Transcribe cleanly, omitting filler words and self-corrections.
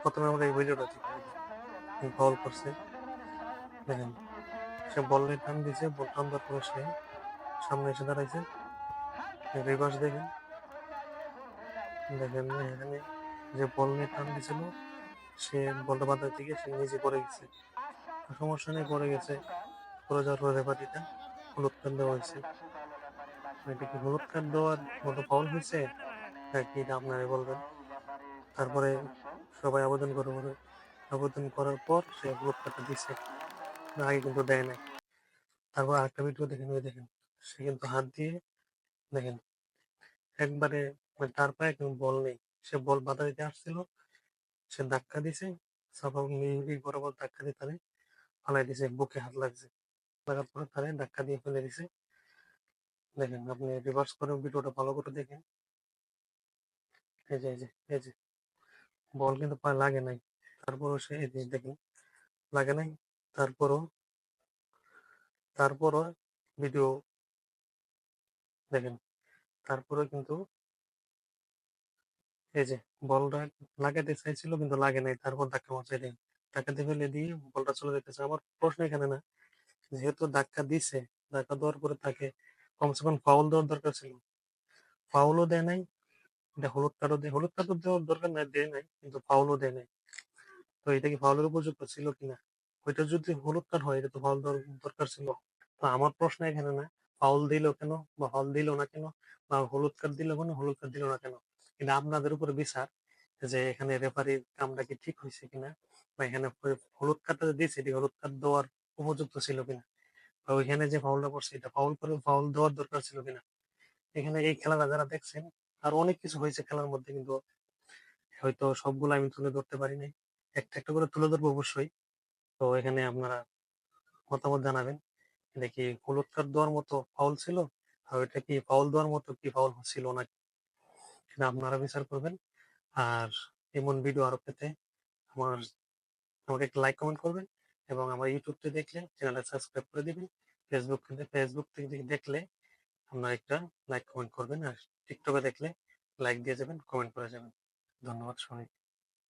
প্রথমে আমরা এই ভিডিওটা দেখি, ফাউল করছে দেখেন, সে বল নিয়ে টান দিছে, বল টান দেওয়ার পরে সে সামনে এসে দাঁড়াইছে, রিভার্স দেখেন, দেখেন এখানে যে বল নিয়ে টান দিছিল সে বলটা বাধা থেকে সে নিজে পড়ে গেছে, সমস্যা নেই পড়ে গেছে, পড়ে যাওয়ার পরে রেফারিটা হলুদ কার্ড দেওয়া হয়েছে। এটা কি হলুদ কার্ড দেওয়ার মতো ফাউল হয়েছে নাকি এটা আপনারাই বলবেন। তারপরে সবাই আবেদন করার পর সে হলুদ কার্ডটা দিছে, আগে কিন্তু দেয় নাই। তারপর আরেকটা ভিডিও দেখেন, ওই দেখেন সে কিন্তু হাত দিয়ে দেখেন একবারে, মানে তার পায়ে কিন্তু বল নেই, সে বল বাধা দিতে আসছিল, সে ধাক্কা দিছে, বরাবর ধাক্কা দিয়ে তারে ফালাই দিছে, বুকে হাত লাগছে, লাগার পরে তারে ধাক্কা দিয়ে ফেলে দিছে। দেখেন আপনি রিভার্স করে ভিডিওটা ভালো করে দেখেন, এই যে বল কিন্তু পায়ে লাগে নাই, তারপরও সে এই যে দেখেন লাগে নাই, তারপরও তারপরও ভিডিও দেখেন, তারপরেও কিন্তু এই যে বলটা লাগাতে চাইছিল কিন্তু লাগে নাই, তারপর ধাক্কা মারছে দেখেন, ধাক্কাতে ফেলে দিয়ে বলটা চলে যেতেছে। আমার প্রশ্ন এখানে না, যেহেতু ধাক্কা দিছে, ধাক্কা দেওয়ার পরে তাকে কমসে কম ফাউল দেওয়ার দরকার ছিল, ফাউলও দেয় নাই, এটা হলুদ কার্ডও দেওয়ার দরকার নাই, দেয় নাই, কিন্তু ফাউলও দেয় নাই। তো এটা কি ফাউলের উপযুক্ত ছিল কিনা, ওইটা যদি হলুদ কার্ড হয় এটা তো ফাউল দেওয়ার দরকার ছিল। তো আমার প্রশ্ন এখানে না ফাউল দিল কেন বা ফাউল দিল না কেন, বা হলুদ কার্ড দিল কেন হলুদ কার্ড দিল না কেন, কিন্তু আপনাদের উপরে বিচার যে এখানে রেফারির কামটা কি ঠিক হয়েছে কিনা, বা এখানে হলুদ কার্ডটা দিয়েছে এটি হলুদ কার্ড দেওয়ার উপযুক্ত ছিল কিনা, বা ওইখানে যে ফাউলটা করছে এটা ফাউল করে ফাউল দেওয়ার দরকার ছিল কিনা। এখানে এই খেলাটা যারা দেখছেন, আর অনেক কিছু হয়েছে খেলার মধ্যে, কিন্তু হয়তো সবগুলো আমি তুলে ধরতে পারি নাই, একটা একটা করে তুলে ধরবো অবশ্যই। তো এখানে আপনারা মতামত জানাবেন, এটা কি হলুদ কার্ড দেওয়ার মতো ফাউল ছিল, আর এটা কি ফাউল দেওয়ার মতো কি ফাউল ছিল না, সেটা আপনারা বিচার করবেন। আর এমন ভিডিও আরো পেতে আমার আমাকে একটা লাইক কমেন্ট করবেন, এবং আমার ইউটিউব থেকে দেখলে চ্যানেলটা সাবস্ক্রাইব করে দিবেন। ফেসবুক থেকে দেখলে আপনারা একটা লাইক কমেন্ট করবেন, আর টিকটকে দেখলে লাইক দিয়ে যাবেন, কমেন্ট করে যাবেন। ধন্যবাদ সবাই।